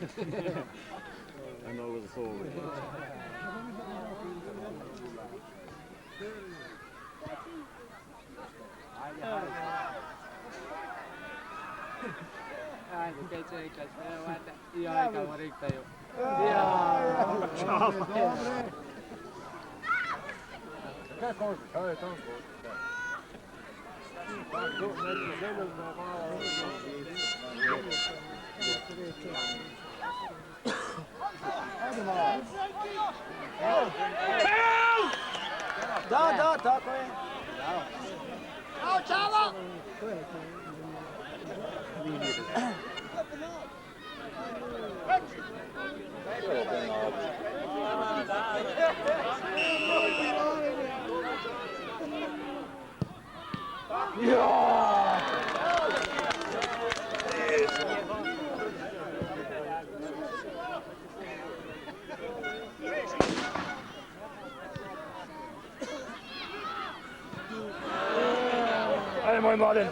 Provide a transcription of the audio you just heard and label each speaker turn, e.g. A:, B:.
A: I know it was a soul.
B: Da, tako je.
C: Ćao, Čava!
A: Ajde, moj mladen.